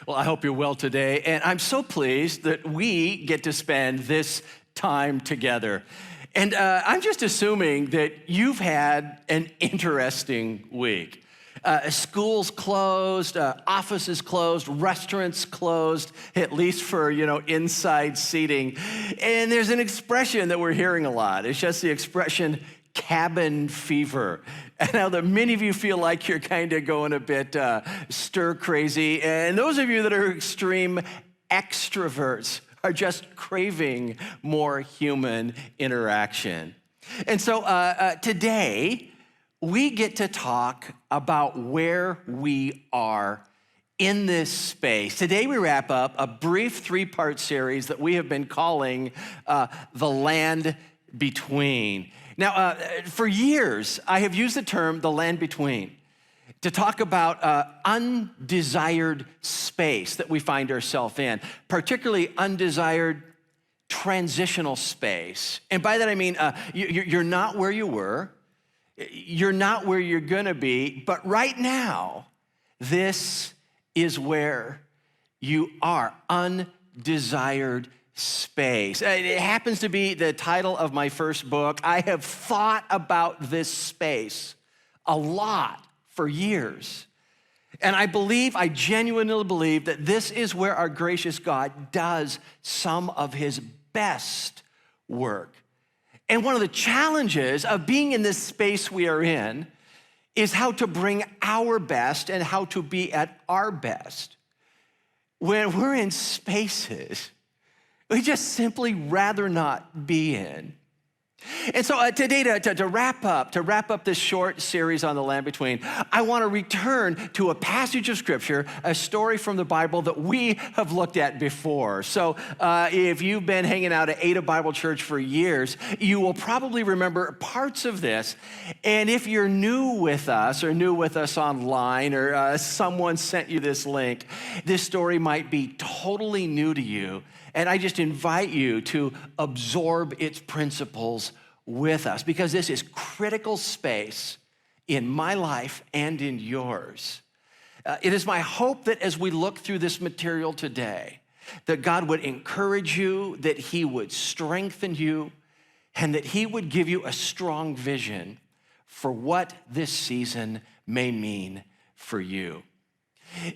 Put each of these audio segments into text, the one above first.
Well, I hope you're well today, and I'm so pleased that we get to spend this time together. And I'm just assuming that you've had an interesting week. Schools closed, offices closed, restaurants closed, at least for, inside seating. And there's an expression that we're hearing a lot. It's just the expression cabin fever. And now that many of you feel like you're kind of going a bit stir crazy. And those of you that are extreme extroverts are just craving more human interaction. And so today, we get to talk about where we are in this space. Today we wrap up a brief 3-part series that we have been calling The Land Between. Now, for years, I have used the term the land between to talk about undesired space that we find ourselves in, particularly undesired transitional space. And by that I mean you're not where you were, you're not where you're gonna be, but right now, this is where you are, undesired space. It happens to be the title of my first book. I have thought about this space a lot for years. And I genuinely believe that this is where our gracious God does some of his best work. And one of the challenges of being in this space we are in is how to bring our best and how to be at our best. When we're in spaces we just simply rather not be in. And so today, to wrap up this short series on the land between, I want to return to a passage of scripture, a story from the Bible that we have looked at before. So if you've been hanging out at Ada Bible Church for years, you will probably remember parts of this. And if you're new with us or new with us online or someone sent you this link, this story might be totally new to you. And I just invite you to absorb its principles with us because this is critical space in my life and in yours. It is my hope that as we look through this material today, that God would encourage you, that he would strengthen you, and that he would give you a strong vision for what this season may mean for you.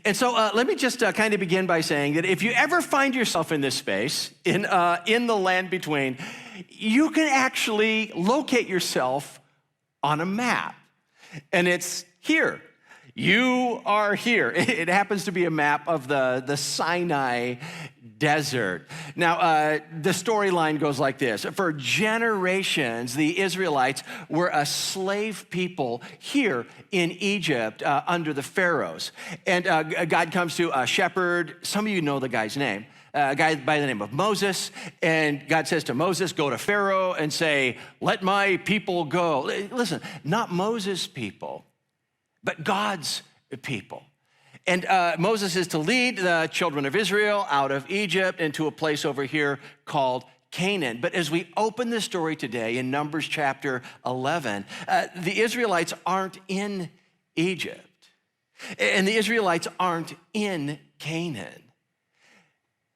And so let me just kind of begin by saying that if you ever find yourself in this space, in the land between, you can actually locate yourself on a map. And it's here. You are here. It happens to be a map of the Sinai desert. Now, the storyline goes like this. For generations, the Israelites were a slave people here in Egypt under the pharaohs. And God comes to a shepherd. Some of you know the guy's name. A guy by the name of Moses. And God says to Moses, go to Pharaoh and say, let my people go. Listen, not Moses' people, but God's people. And Moses is to lead the children of Israel out of Egypt into a place over here called Canaan. But as we open this story today in Numbers chapter 11, the Israelites aren't in Egypt. And the Israelites aren't in Canaan.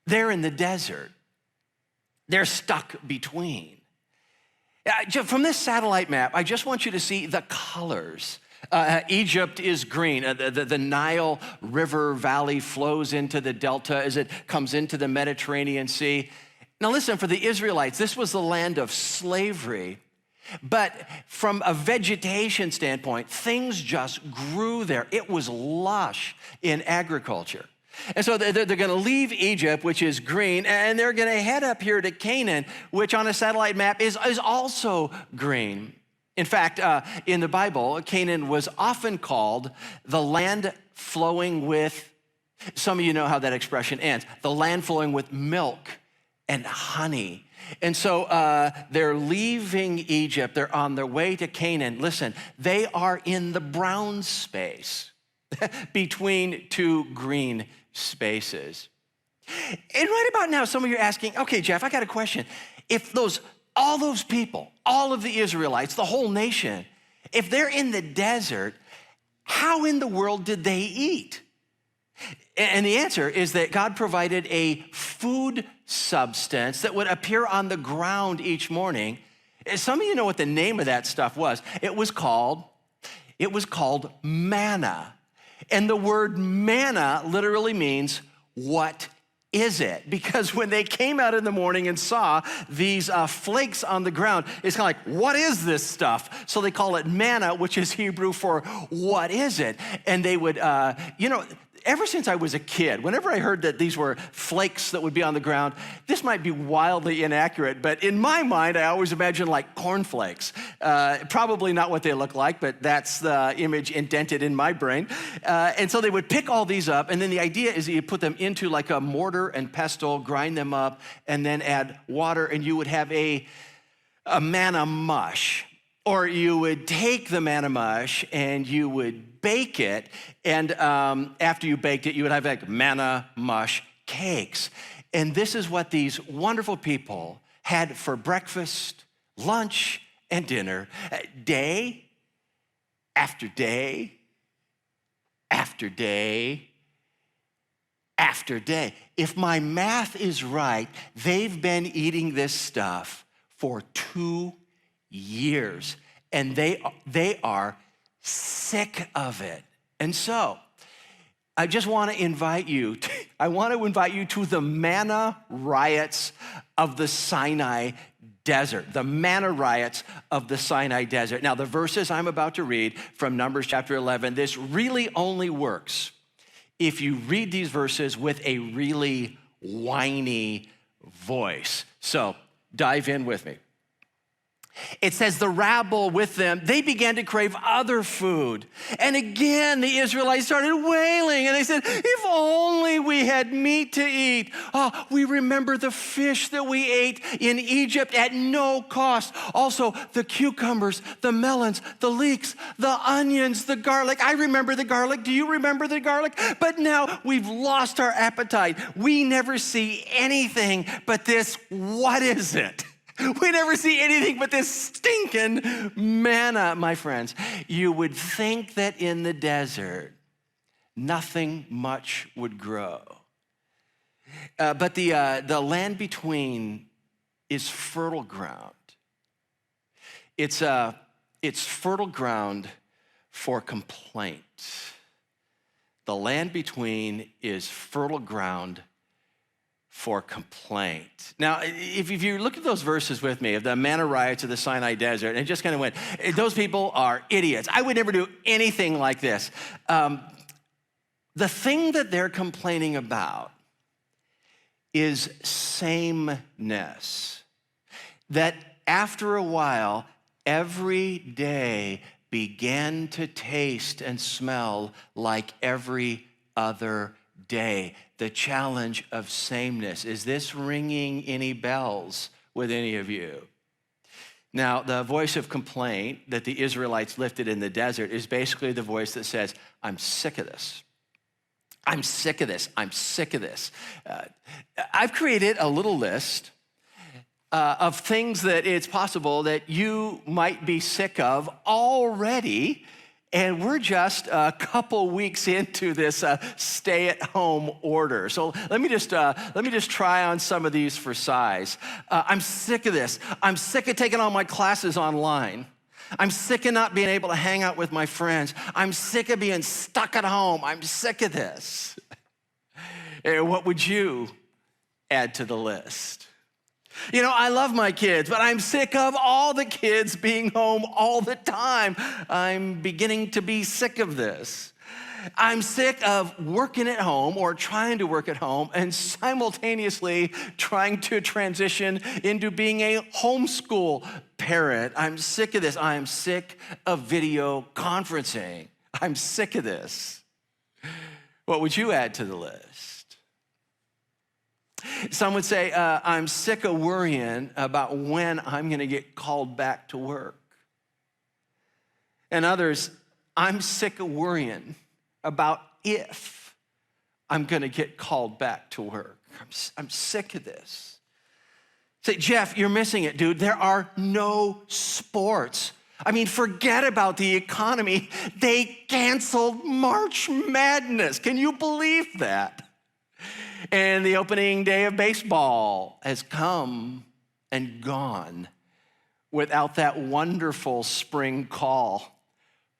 They're in the desert. They're stuck between. From this satellite map, I just want you to see the colors. Egypt is green. The Nile River Valley flows into the delta as it comes into the Mediterranean Sea. Now listen, for the Israelites, this was the land of slavery. But from a vegetation standpoint, things just grew there. It was lush in agriculture. And so they're going to leave Egypt, which is green, and they're going to head up here to Canaan, which on a satellite map is also green. In fact, in the Bible, Canaan was often called the land flowing with, some of you know how that expression ends, the land flowing with milk and honey. And so they're leaving Egypt, they're on their way to Canaan. Listen, they are in the brown space between two green spaces. And right about now, some of you are asking, okay, Jeff, I got a question. If all those people, all of the Israelites, the whole nation, if they're in the desert, how in the world did they eat? And the answer is that God provided a food substance that would appear on the ground each morning. Some of you know what the name of that stuff was. It was called manna. And the word manna literally means, what is it? Because when they came out in the morning and saw these flakes on the ground, it's kind of like, what is this stuff? So they call it manna, which is Hebrew for what is it? And they would, ever since I was a kid, whenever I heard that these were flakes that would be on the ground, this might be wildly inaccurate, but in my mind, I always imagined like cornflakes. Probably not what they look like, but that's the image indented in my brain. And so they would pick all these up, and then the idea is that you put them into like a mortar and pestle, grind them up, and then add water, and you would have a manna mush. Or you would take the manna mush and you would bake it, and after you baked it, you would have like manna mush cakes. And this is what these wonderful people had for breakfast, lunch, and dinner, day after day after day after day. If my math is right, they've been eating this stuff for 2 years, and they are sick of it. And so I just want to invite you to the manna riots of the Sinai desert, the manna riots of the Sinai desert. Now, the verses I'm about to read from Numbers chapter 11, this really only works if you read these verses with a really whiny voice. So dive in with me. It says, the rabble with them, they began to crave other food. And again, the Israelites started wailing, and they said, if only we had meat to eat. Oh, we remember the fish that we ate in Egypt at no cost. Also, the cucumbers, the melons, the leeks, the onions, the garlic. I remember the garlic. Do you remember the garlic? But now we've lost our appetite. We never see anything but this, what is it? We never see anything but this stinking manna, my friends. You would think that in the desert, nothing much would grow. But the land between is fertile ground. It's fertile ground for complaint. The land between is fertile ground for complaint. Now, if you look at those verses with me of the manna riots of the Sinai desert, and just kind of went, those people are idiots. I would never do anything like this. The thing that they're complaining about is sameness. That after a while, every day began to taste and smell like every other day. The challenge of sameness. Is this ringing any bells with any of you? Now, the voice of complaint that the Israelites lifted in the desert is basically the voice that says, I'm sick of this. I'm sick of this. I'm sick of this. I've created a little list of things that it's possible that you might be sick of already. And we're just a couple weeks into this stay-at-home order. So let me just try on some of these for size. I'm sick of this. I'm sick of taking all my classes online. I'm sick of not being able to hang out with my friends. I'm sick of being stuck at home. I'm sick of this. What would you add to the list? You know, I love my kids, but I'm sick of all the kids being home all the time. I'm beginning to be sick of this. I'm sick of working at home or trying to work at home and simultaneously trying to transition into being a homeschool parent. I'm sick of this. I'm sick of video conferencing. I'm sick of this. What would you add to the list? Some would say, I'm sick of worrying about when I'm going to get called back to work. And others, I'm sick of worrying about if I'm going to get called back to work. I'm sick of this. Say, Jeff, you're missing it, dude. There are no sports I mean, forget about the economy. They canceled March Madness. Can you believe that? And the opening day of baseball has come and gone without that wonderful spring call,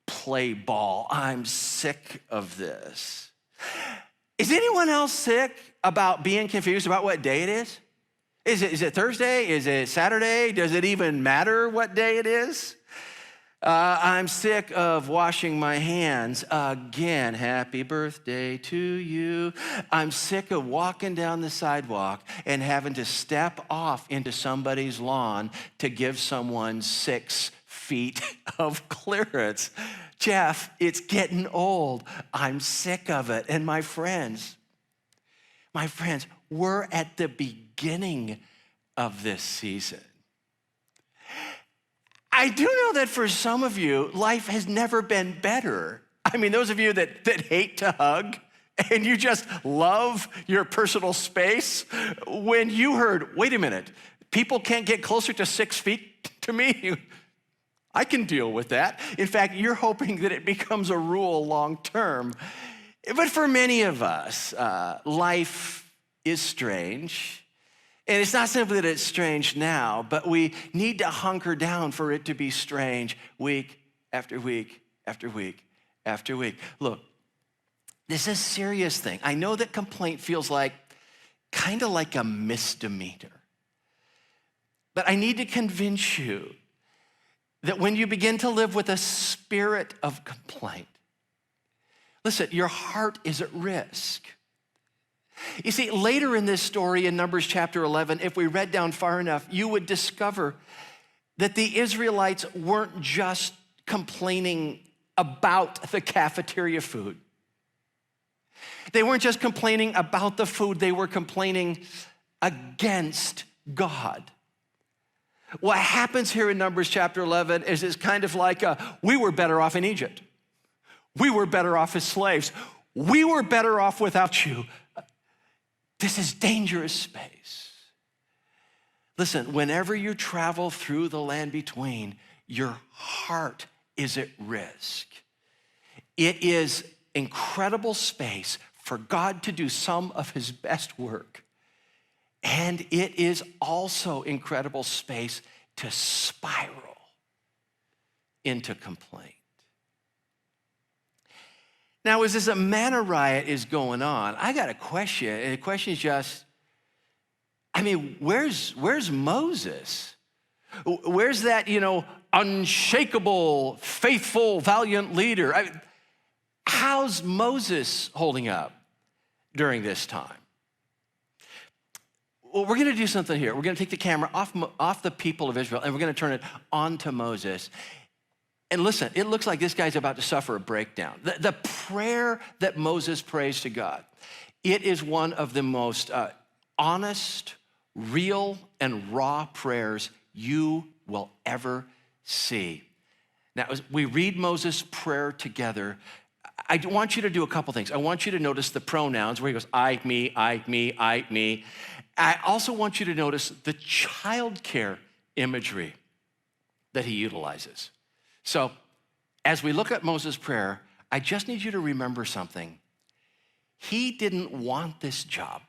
play ball. I'm sick of this. Is anyone else sick about being confused about what day it is? Is it Thursday? Is it Saturday? Does it even matter what day it is? I'm sick of washing my hands again. Happy birthday to you. I'm sick of walking down the sidewalk and having to step off into somebody's lawn to give someone 6 feet of clearance. Jeff, it's getting old. I'm sick of it. And my friends, we're at the beginning of this season. I do know that for some of you, life has never been better. I mean, those of you that hate to hug and you just love your personal space, when you heard, wait a minute, people can't get closer to 6 feet to me, I can deal with that. In fact, you're hoping that it becomes a rule long term. But for many of us, life is strange. And it's not simply that it's strange now, but we need to hunker down for it to be strange week after week after week after week. Look, this is a serious thing. I know that complaint feels like kind of like a misdemeanor. But I need to convince you that when you begin to live with a spirit of complaint, listen, your heart is at risk. You see, later in this story in Numbers chapter 11, if we read down far enough, you would discover that the Israelites weren't just complaining about the cafeteria food. They weren't just complaining about the food, they were complaining against God. What happens here in Numbers chapter 11 is it's kind of like we were better off in Egypt. We were better off as slaves. We were better off without you. This is dangerous space. Listen, whenever you travel through the land between, your heart is at risk. It is incredible space for God to do some of his best work. And it is also incredible space to spiral into complaint. Now, as this manna riot is going on, I got a question, and the question is just, where's Moses? Where's that, unshakable, faithful, valiant leader? How's Moses holding up during this time? Well, we're gonna do something here. We're gonna take the camera off the people of Israel, and we're gonna turn it onto Moses. And listen, it looks like this guy's about to suffer a breakdown. The prayer that Moses prays to God, it is one of the most honest, real, and raw prayers you will ever see. Now, as we read Moses' prayer together, I want you to do a couple things. I want you to notice the pronouns where he goes, I, me, I, me, I, me. I also want you to notice the childcare imagery that he utilizes. So, as we look at Moses' prayer, I just need you to remember something. He didn't want this job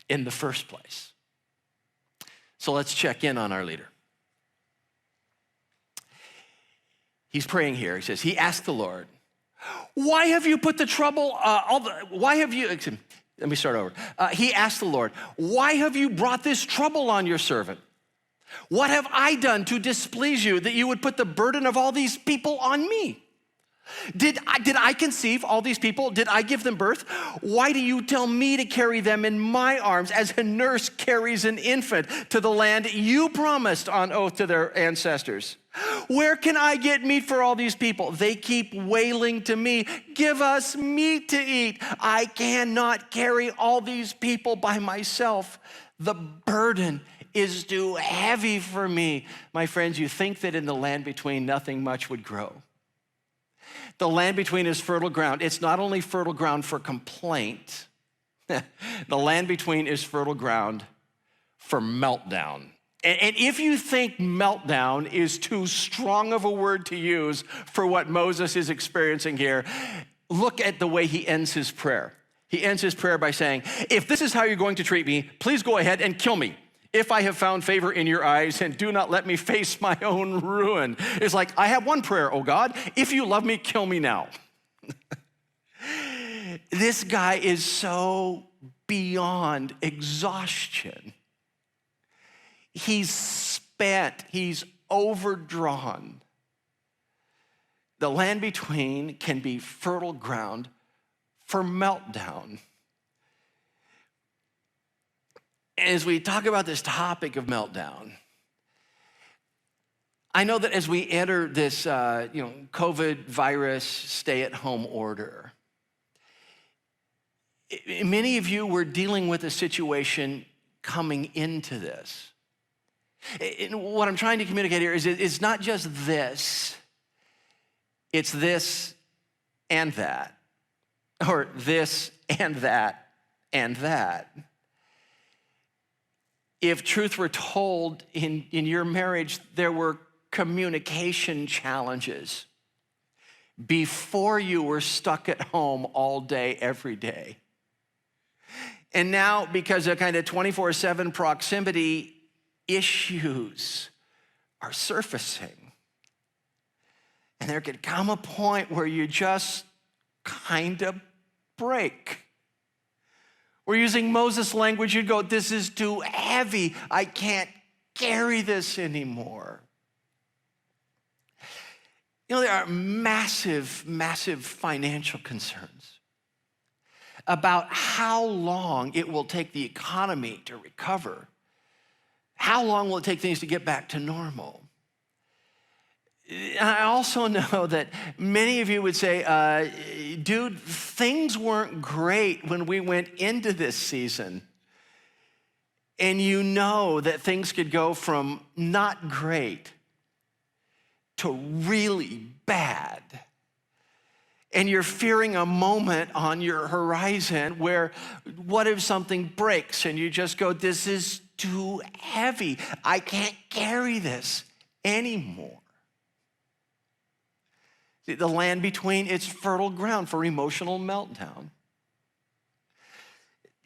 in the first place. So let's check in on our leader. He's praying here. He says, he asked the Lord, why have you put the trouble, let me start over. He asked the Lord, why have you brought this trouble on your servant? What have I done to displease you that you would put the burden of all these people on me? Did I conceive all these people? Did I give them birth? Why do you tell me to carry them in my arms as a nurse carries an infant to the land you promised on oath to their ancestors? Where can I get meat for all these people? They keep wailing to me, give us meat to eat. I cannot carry all these people by myself. The burden is too heavy for me. My friends, you think that in the land between nothing much would grow. The land between is fertile ground. It's not only fertile ground for complaint, the land between is fertile ground for meltdown. And if you think meltdown is too strong of a word to use for what Moses is experiencing here, look at the way he ends his prayer. He ends his prayer by saying, if this is how you're going to treat me, please go ahead and kill me. If I have found favor in your eyes, and do not let me face my own ruin. It's like, I have one prayer, oh God, if you love me, kill me now. This guy is so beyond exhaustion. He's spent, he's overdrawn. The land between can be fertile ground for meltdown. As we talk about this topic of meltdown, I know that as we enter this COVID virus stay-at-home order, many of you were dealing with a situation coming into this. And what I'm trying to communicate here is it's not just this, it's this and that, or this and that and that. If truth were told in your marriage, there were communication challenges before you were stuck at home all day, every day. And now, because of kind of 24/7 proximity, issues are surfacing. And there could come a point where you just kind of break. We're using Moses' language. You'd go, this is too heavy. I can't carry this anymore. You know, there are massive, massive financial concerns about how long it will take the economy to recover. How long will it take things to get back to normal? I also know that many of you would say, dude, things weren't great when we went into this season. And you know that things could go from not great to really bad. And you're fearing a moment on your horizon where what if something breaks and you just go, this is too heavy. I can't carry this anymore. The land between, it's fertile ground for emotional meltdown.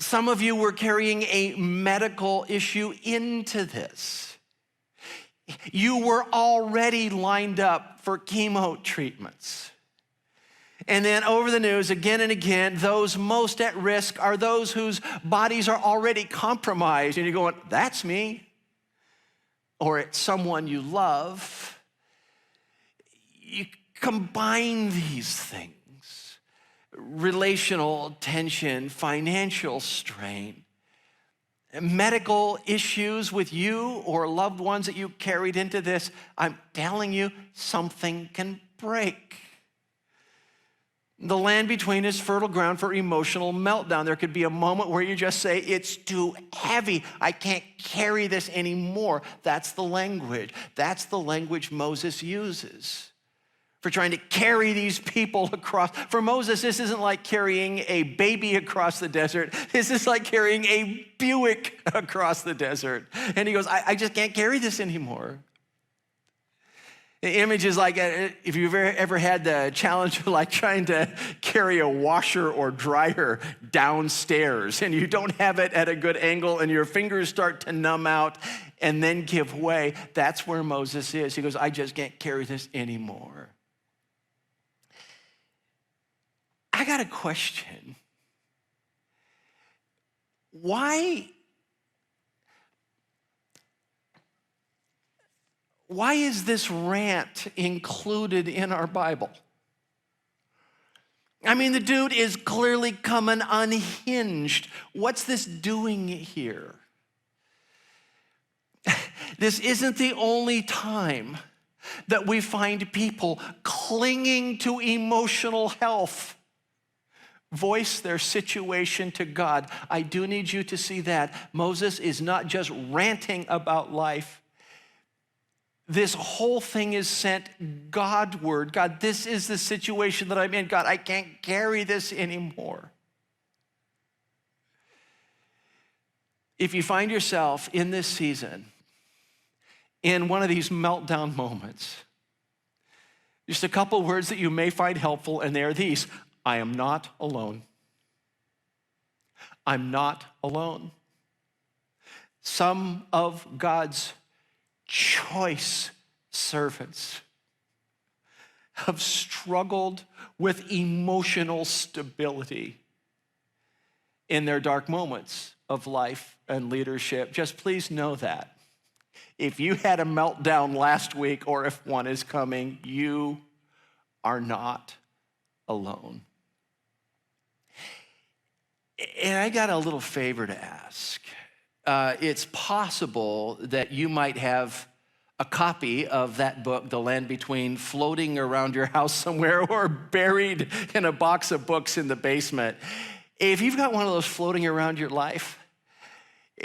Some of you were carrying a medical issue into this. You were already lined up for chemo treatments. And then over the news, again and again, those most at risk are those whose bodies are already compromised. And you're going, that's me. Or it's someone you love. You combine these things, relational tension, financial strain, medical issues with you or loved ones that you carried into this. I'm telling you, something can break. The land between is fertile ground for emotional meltdown. There could be a moment where you just say, it's too heavy. I can't carry this anymore. That's the language. That's the language Moses uses for trying to carry these people across. For Moses, this isn't like carrying a baby across the desert. This is like carrying a Buick across the desert. And he goes, I just can't carry this anymore. The image is like, if you've ever had the challenge of like trying to carry a washer or dryer downstairs and you don't have it at a good angle and your fingers start to numb out and then give way, that's where Moses is. He goes, I just can't carry this anymore. I got a question. Why is this rant included in our Bible? I mean, the dude is clearly coming unhinged. What's this doing here? This isn't the only time that we find people clinging to emotional health voice their situation to God. I do need you to see that. Moses is not just ranting about life. This whole thing is sent Godward. God, this is the situation that I'm in. God, I can't carry this anymore. If you find yourself in this season in one of these meltdown moments. Just a couple words that you may find helpful, and they are these: I am not alone. I'm not alone. Some of God's choice servants have struggled with emotional stability in their dark moments of life and leadership. Just please know that. If you had a meltdown last week, or if one is coming, you are not alone. And I got a little favor to ask. It's possible that you might have a copy of that book, The Land Between, floating around your house somewhere or buried in a box of books in the basement. If you've got one of those floating around your life,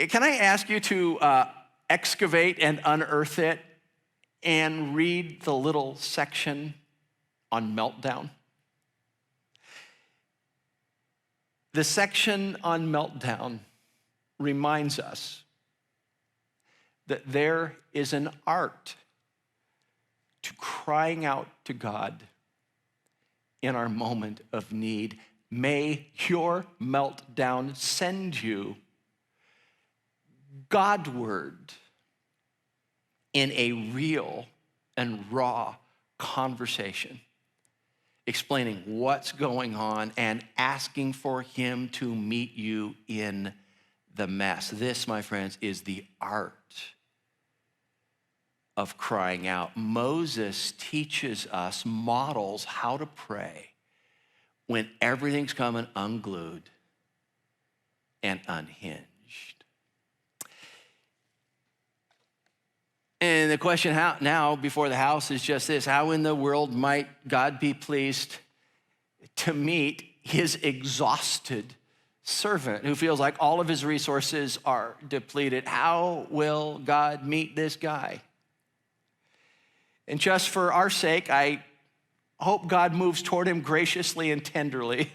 can I ask you to excavate and unearth it and read the little section on meltdown? The section on meltdown reminds us that there is an art to crying out to God in our moment of need. May your meltdown send you Godward in a real and raw conversation, explaining what's going on and asking for him to meet you in the mess. This, my friends, is the art of crying out. Moses teaches us, models how to pray when everything's coming unglued and unhinged. And the question now before the house is just this: how in the world might God be pleased to meet his exhausted servant who feels like all of his resources are depleted? How will God meet this guy? And just for our sake, I hope God moves toward him graciously and tenderly,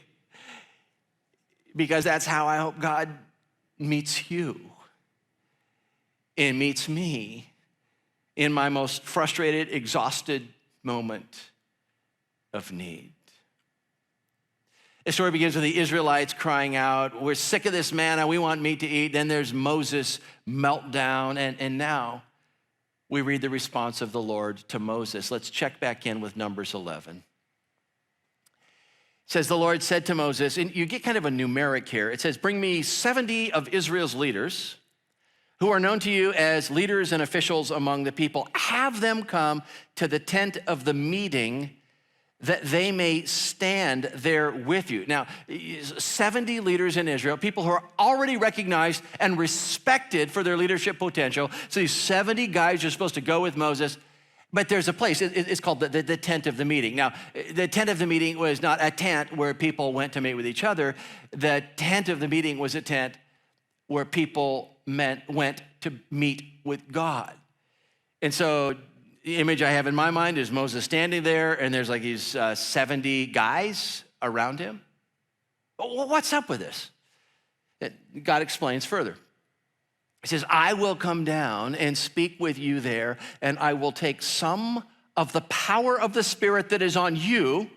because that's how I hope God meets you and meets me in my most frustrated, exhausted moment of need. The story begins with the Israelites crying out, we're sick of this manna, we want meat to eat. Then there's Moses' meltdown, and now we read the response of the Lord to Moses. Let's check back in with Numbers 11. It says, the Lord said to Moses, and you get kind of a numeric here. It says, bring me 70 of Israel's leaders who are known to you as leaders and officials among the people. Have them come to the tent of the meeting that they may stand there with you. Now, 70 leaders in Israel, people who are already recognized and respected for their leadership potential. So these 70 guys are supposed to go with Moses, but there's a place. It's called the tent of the meeting. Now, the tent of the meeting was not a tent where people went to meet with each other. The tent of the meeting was a tent where people went to meet with God. And so the image I have in my mind is Moses standing there, and there's like these 70 guys around him. What's up with this? God explains further. He says, I will come down and speak with you there, and I will take some of the power of the Spirit that is on you,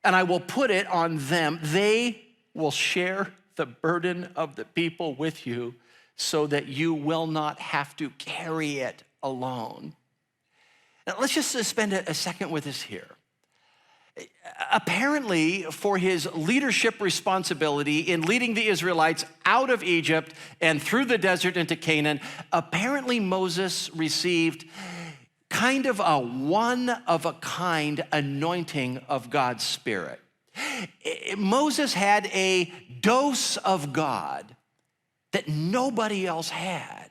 and I will put it on them. They will share the burden of the people with you so that you will not have to carry it alone. Now, let's just spend a second with us here. Apparently, for his leadership responsibility in leading the Israelites out of Egypt and through the desert into Canaan, apparently Moses received kind of a one-of-a-kind anointing of God's Spirit. Moses had a dose of God that nobody else had.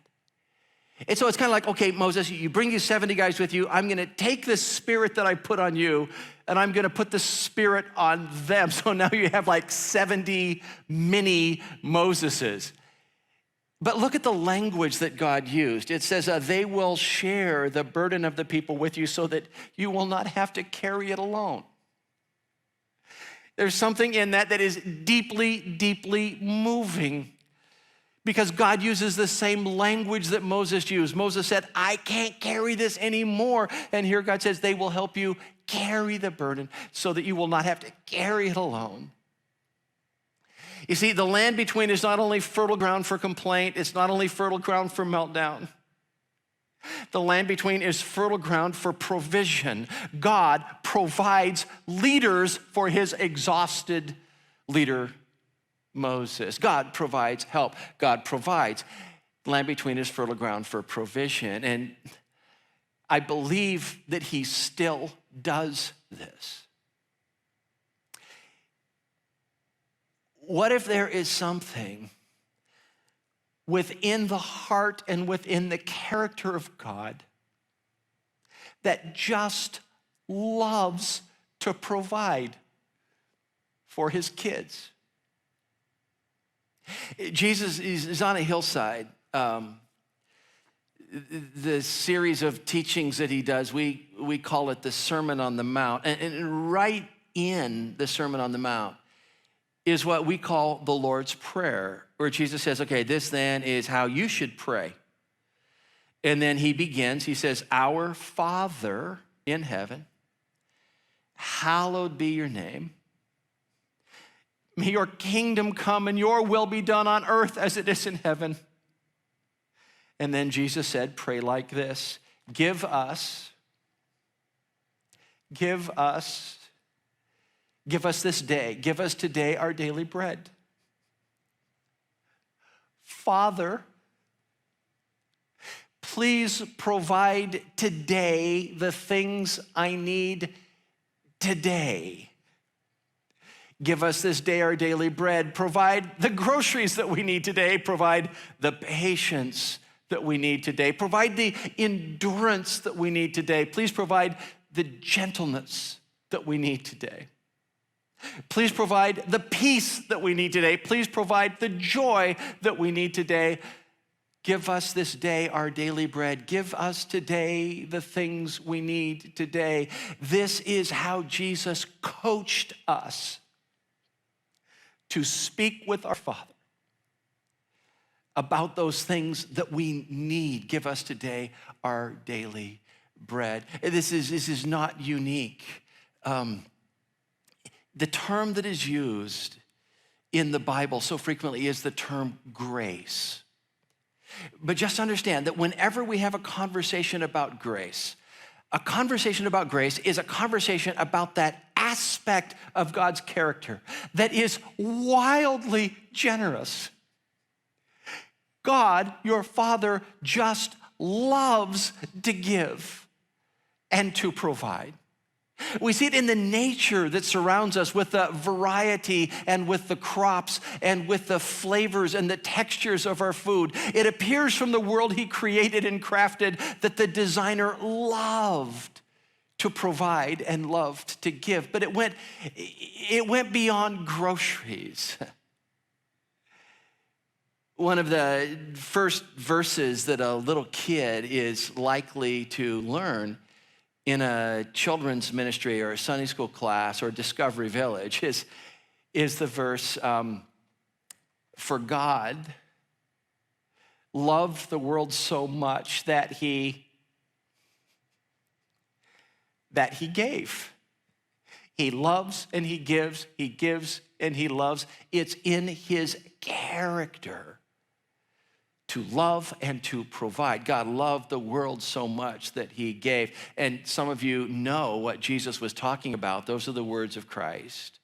And so it's kind of like, okay, Moses, you bring these 70 guys with you. I'm going to take the Spirit that I put on you, and I'm going to put the Spirit on them. So now you have like 70 mini Moseses. But look at the language that God used. It says, they will share the burden of the people with you so that you will not have to carry it alone. There's something in that is deeply, deeply moving, Because God uses the same language that Moses used. Moses said, I can't carry this anymore. And here God says, they will help you carry the burden so that you will not have to carry it alone. You see, the land between is not only fertile ground for complaint, it's not only fertile ground for meltdown. The land between is fertile ground for provision. God provides leaders for his exhausted leader, Moses. God provides help. God provides. Land between is fertile ground for provision. And I believe that he still does this. What if there is something within the heart and within the character of God that just loves to provide for his kids? Jesus is on a hillside. The series of teachings that he does, we call it the Sermon on the Mount. And right in the Sermon on the Mount is what we call the Lord's Prayer, where Jesus says, okay, this then is how you should pray. And then he begins, he says, Our Father in heaven, hallowed be your name. May your kingdom come and your will be done on earth as it is in heaven. And then Jesus said, pray like this, give us this day, give us today our daily bread. Father, please provide today the things I need today. Give us this day our daily bread. Provide the groceries that we need today. Provide the patience that we need today. Provide the endurance that we need today. Please provide the gentleness that we need today. Please provide the peace that we need today. Please provide the joy that we need today. Give us this day our daily bread. Give us today the things we need today. This is how Jesus coached us to speak with our Father about those things that we need. Give us today our daily bread. This is not unique. The term that is used in the Bible so frequently is the term grace. But just understand that whenever we have a conversation about grace is a conversation about that aspect of God's character that is wildly generous. God, your Father, just loves to give and to provide. We see it in the nature that surrounds us with the variety and with the crops and with the flavors and the textures of our food. It appears from the world he created and crafted that the designer loved to provide and loved to give. But it went beyond groceries. One of the first verses that a little kid is likely to learn in a children's ministry or a Sunday school class or Discovery Village is the verse, for God loved the world so much that he gave. He loves and he gives and he loves. It's in his character to love and to provide. God loved the world so much that he gave. And some of you know what Jesus was talking about. Those are the words of Christ.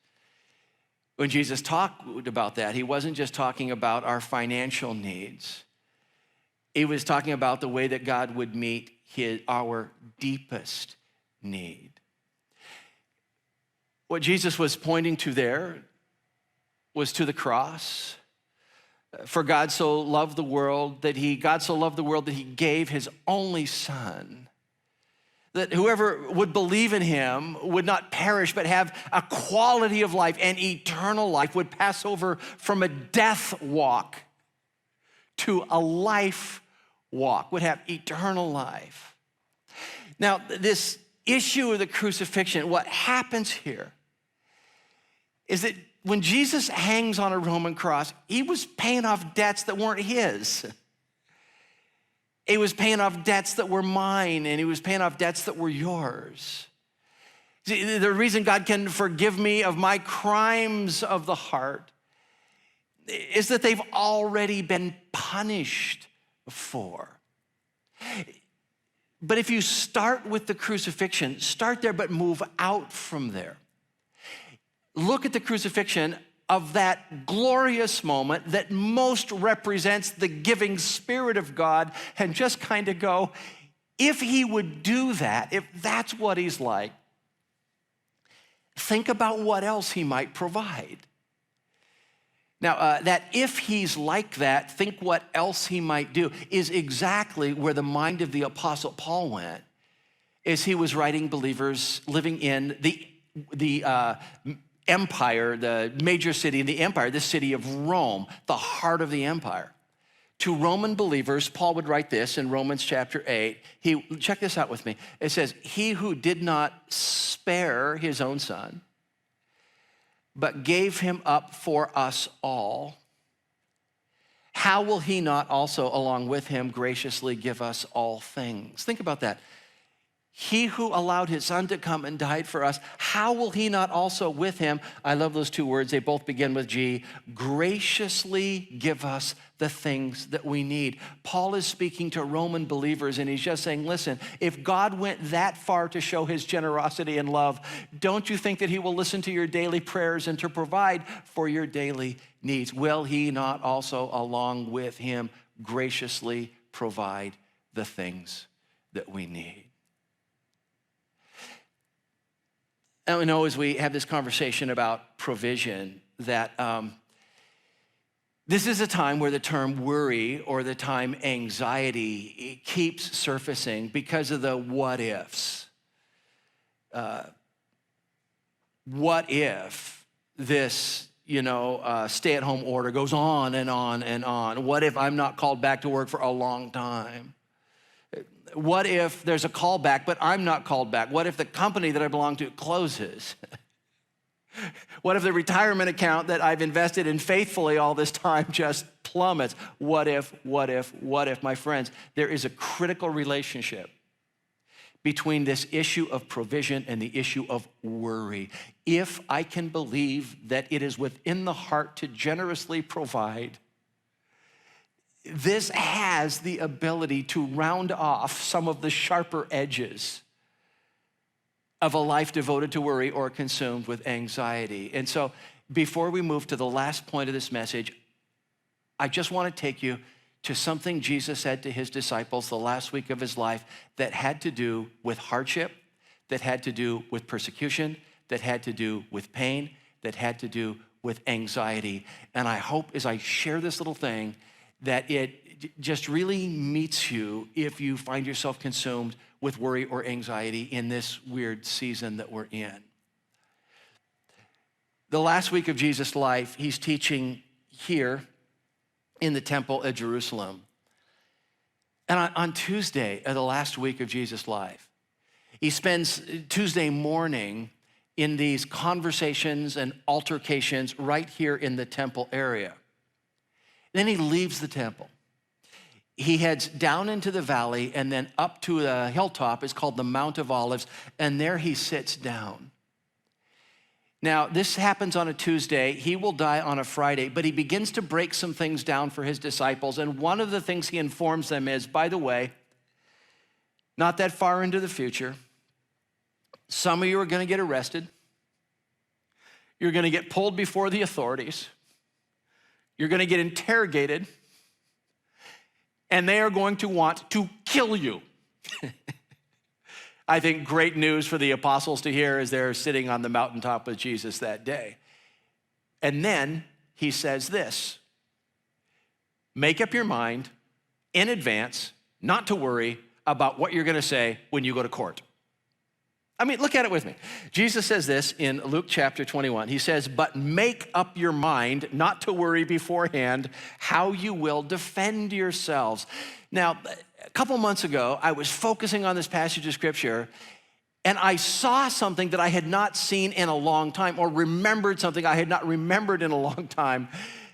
When Jesus talked about that, he wasn't just talking about our financial needs. He was talking about the way that God would meet our deepest need. What Jesus was pointing to there was to the cross. For God so loved the world that he gave his only son, that whoever would believe in him would not perish but have a quality of life and eternal life, would pass over from a death walk to a life walk, would have eternal life. Now, this issue of the crucifixion, what happens here is that when Jesus hangs on a Roman cross, he was paying off debts that weren't his. He was paying off debts that were mine, and he was paying off debts that were yours. See, the reason God can forgive me of my crimes of the heart is that they've already been punished for. But if you start with the crucifixion, start there but move out from there. Look at the crucifixion of that glorious moment that most represents the giving Spirit of God, and just kind of go, if he would do that, if that's what he's like, think about what else he might provide. Now, that if he's like that, think what else he might do, is exactly where the mind of the Apostle Paul went as he was writing believers living in the empire, the major city in the empire, the city of Rome, the heart of the empire. To Roman believers, Paul would write this in Romans chapter 8. Check this out with me. It says, he who did not spare his own son, but gave him up for us all, how will he not also, along with him, graciously give us all things? Think about that. He who allowed his son to come and died for us, how will he not also with him, I love those two words, they both begin with G, graciously give us the things that we need. Paul is speaking to Roman believers, and he's just saying, listen, if God went that far to show his generosity and love, don't you think that he will listen to your daily prayers and to provide for your daily needs? Will he not also, along with him, graciously provide the things that we need? And we know as we have this conversation about provision that this is a time where the term worry or the time anxiety keeps surfacing because of the what ifs. What if this, stay-at-home order goes on and on and on? What if I'm not called back to work for a long time? What if there's a callback, but I'm not called back? What if the company that I belong to closes? What if the retirement account that I've invested in faithfully all this time just plummets? What if, my friends? There is a critical relationship between this issue of provision and the issue of worry. If I can believe that it is within the heart to generously provide, this has the ability to round off some of the sharper edges of a life devoted to worry or consumed with anxiety. And so before we move to the last point of this message, I just want to take you to something Jesus said to his disciples the last week of his life that had to do with hardship, that had to do with persecution, that had to do with pain, that had to do with anxiety. And I hope as I share this little thing that it just really meets you if you find yourself consumed with worry or anxiety in this weird season that we're in. The last week of Jesus' life, he's teaching here in the temple at Jerusalem. And on Tuesday of the last week of Jesus' life, he spends Tuesday morning in these conversations and altercations right here in the temple area. Then he leaves the temple. He heads down into the valley and then up to a hilltop. It's called the Mount of Olives, and there he sits down. Now, this happens on a Tuesday. He will die on a Friday, but he begins to break some things down for his disciples, and one of the things he informs them is, by the way, not that far into the future, some of you are going to get arrested. You're going to get pulled before the authorities. You're going to get interrogated, and they are going to want to kill you. I think great news for the apostles to hear as they're sitting on the mountaintop with Jesus that day. And then he says this: make up your mind in advance not to worry about what you're going to say when you go to court. I mean, look at it with me. Jesus says this in Luke chapter 21. He says, but make up your mind not to worry beforehand how you will defend yourselves. Now, a couple months ago, I was focusing on this passage of scripture, and I saw something that I had not seen in a long time, or remembered something I had not remembered in a long time,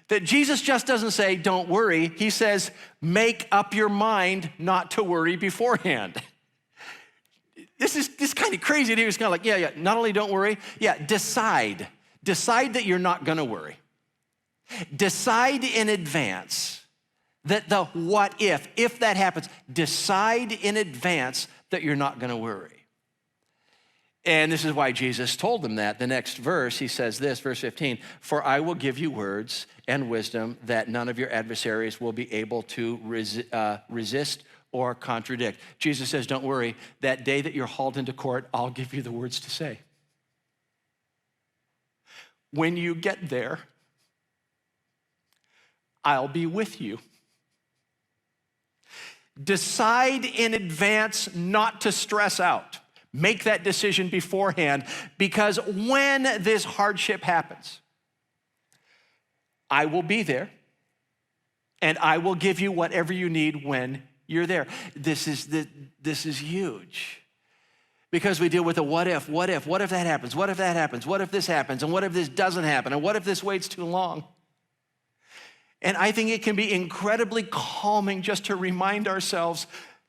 that Jesus just doesn't say, don't worry. He says, make up your mind not to worry beforehand. This is kind of crazy. He was kind of like, yeah, not only don't worry, decide. Decide that you're not gonna worry. Decide in advance that the what if that happens, decide in advance that you're not gonna worry. And this is why Jesus told them that. The next verse, he says this, verse 15, for I will give you words and wisdom that none of your adversaries will be able to resist or contradict. Jesus says, don't worry, that day that you're hauled into court, I'll give you the words to say. When you get there, I'll be with you. Decide in advance not to stress out. Make that decision beforehand, because when this hardship happens, I will be there and I will give you whatever you need when you're there. This is huge, because we deal with the what if that happens, what if that happens, what if this happens, and what if this doesn't happen, and what if this waits too long? And I think it can be incredibly calming just to remind ourselves,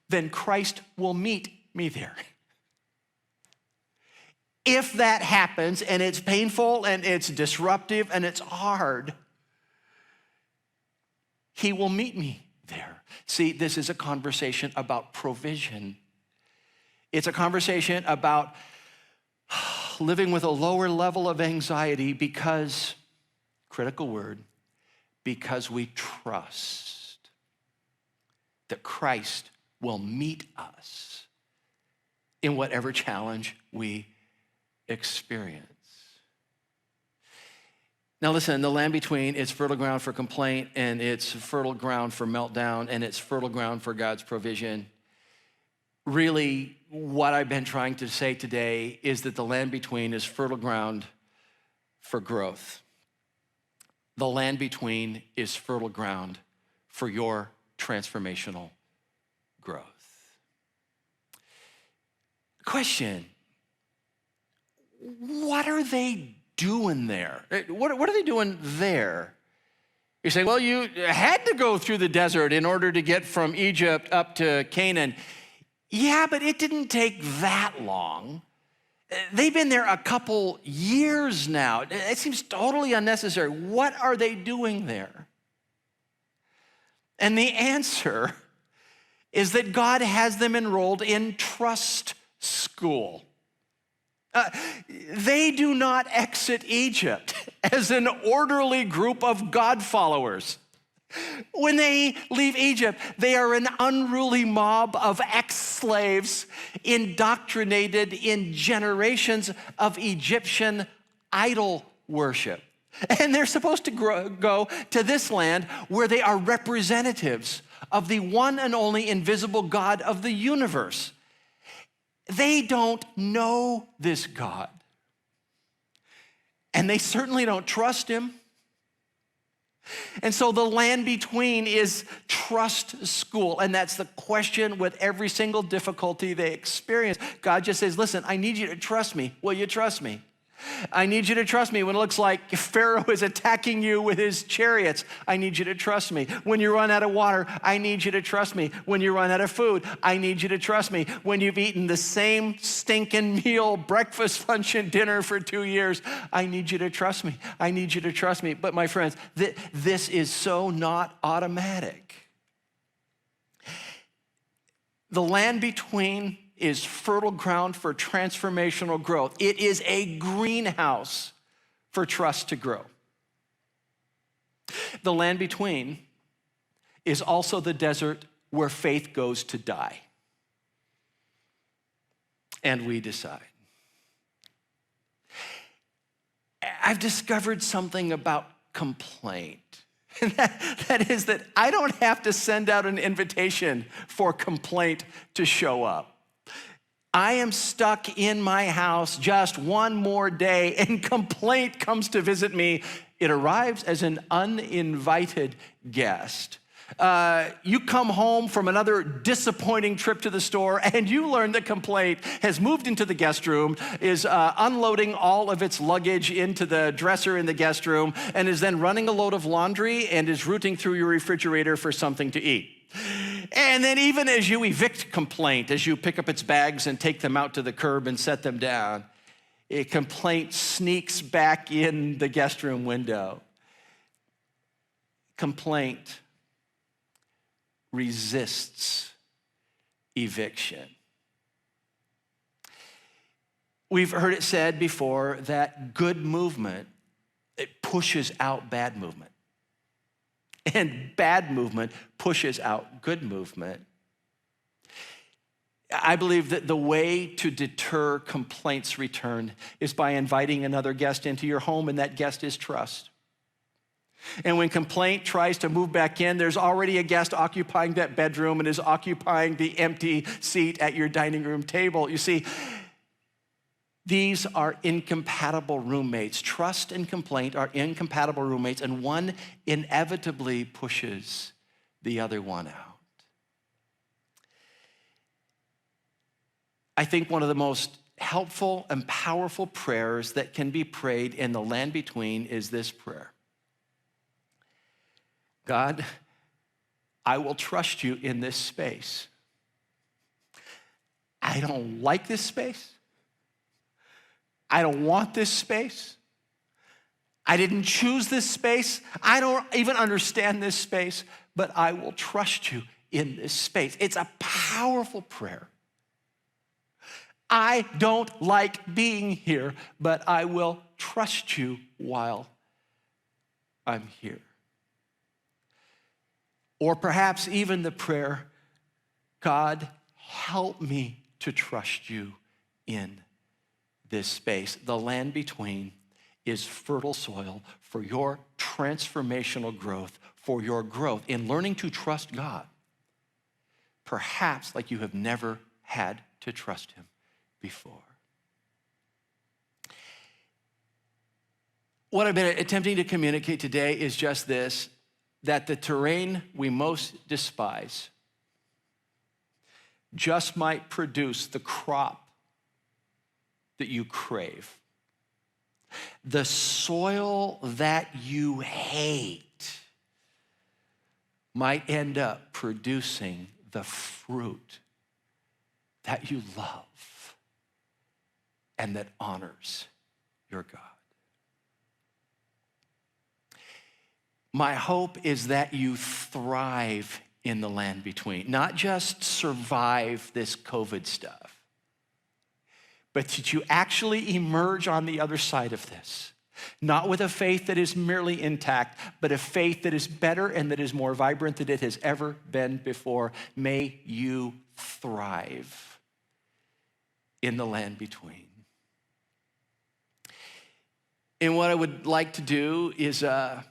then Christ will meet me there. If that happens and it's painful and it's disruptive and it's hard, he will meet me there. See, this is a conversation about provision. It's a conversation about living with a lower level of anxiety because, critical word, because we trust that Christ will meet us in whatever challenge we experience. Now listen, the land between is fertile ground for complaint, and it's fertile ground for meltdown, and it's fertile ground for God's provision. Really, what I've been trying to say today is that the land between is fertile ground for growth. The land between is fertile ground for your transformational growth. Question: what are they doing there? What are they doing there? You say, well, you had to go through the desert in order to get from Egypt up to Canaan. Yeah, but it didn't take that long. They've been there a couple years now. It seems totally unnecessary. What are they doing there? And the answer is that God has them enrolled in trust school. They do not exit Egypt as an orderly group of God followers. When they leave Egypt, they are an unruly mob of ex-slaves indoctrinated in generations of Egyptian idol worship. And they're supposed to go to this land where they are representatives of the one and only invisible God of the universe. They don't know this God. And they certainly don't trust him. And so the land between is trust school. And that's the question with every single difficulty they experience. God just says, listen, I need you to trust me. Will you trust me? I need you to trust me when it looks like Pharaoh is attacking you with his chariots. I need you to trust me. When you run out of water, I need you to trust me. When you run out of food, I need you to trust me. When you've eaten the same stinking meal, breakfast, lunch, and dinner for 2 years, I need you to trust me. I need you to trust me. But my friends, this is so not automatic. The land between is fertile ground for transformational growth. It is a greenhouse for trust to grow. The land between is also the desert where faith goes to die. And we decide. I've discovered something about complaint. And that is that I don't have to send out an invitation for complaint to show up. I am stuck in my house just one more day, and complaint comes to visit me. It arrives as an uninvited guest. You come home from another disappointing trip to the store, and you learn that complaint has moved into the guest room, is unloading all of its luggage into the dresser in the guest room, and is then running a load of laundry and is rooting through your refrigerator for something to eat. And then even as you evict complaint, as you pick up its bags and take them out to the curb and set them down, a complaint sneaks back in the guest room window. Complaint resists eviction. We've heard it said before that good movement, it pushes out bad movement. And bad movement pushes out good movement. I believe that the way to deter complaints return is by inviting another guest into your home, and that guest is trust. And when complaint tries to move back in, there's already a guest occupying that bedroom and is occupying the empty seat at your dining room table. You see, these are incompatible roommates. Trust and complaint are incompatible roommates, and one inevitably pushes the other one out. I think one of the most helpful and powerful prayers that can be prayed in the land between is this prayer. God, I will trust you in this space. I don't like this space. I don't want this space. I didn't choose this space. I don't even understand this space, but I will trust you in this space. It's a powerful prayer. I don't like being here, but I will trust you while I'm here. Or perhaps even the prayer, God, help me to trust you in this space. The land between is fertile soil for your transformational growth, for your growth in learning to trust God, perhaps like you have never had to trust him before. What I've been attempting to communicate today is just this, that the terrain we most despise just might produce the crop that you crave. The soil that you hate might end up producing the fruit that you love and that honors your God. My hope is that you thrive in the land between, not just survive this COVID stuff, but that you actually emerge on the other side of this, not with a faith that is merely intact, but a faith that is better and that is more vibrant than it has ever been before. May you thrive in the land between. And what I would like to do is to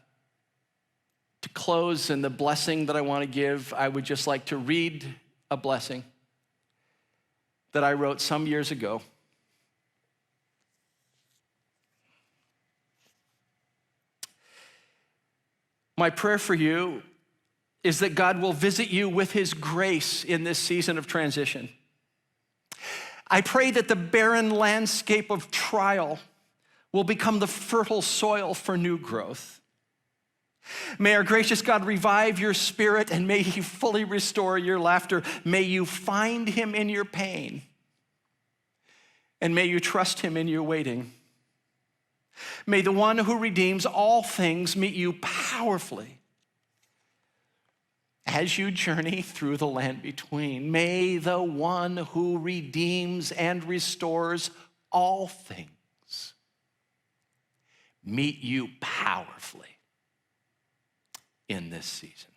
close, and the blessing that I want to give, I would just like to read a blessing that I wrote some years ago. My prayer for you is that God will visit you with his grace in this season of transition. I pray that the barren landscape of trial will become the fertile soil for new growth. May our gracious God revive your spirit, and may he fully restore your laughter. May you find him in your pain, and may you trust him in your waiting. May the one who redeems all things meet you powerfully as you journey through the land between. May the one who redeems and restores all things meet you powerfully in this season.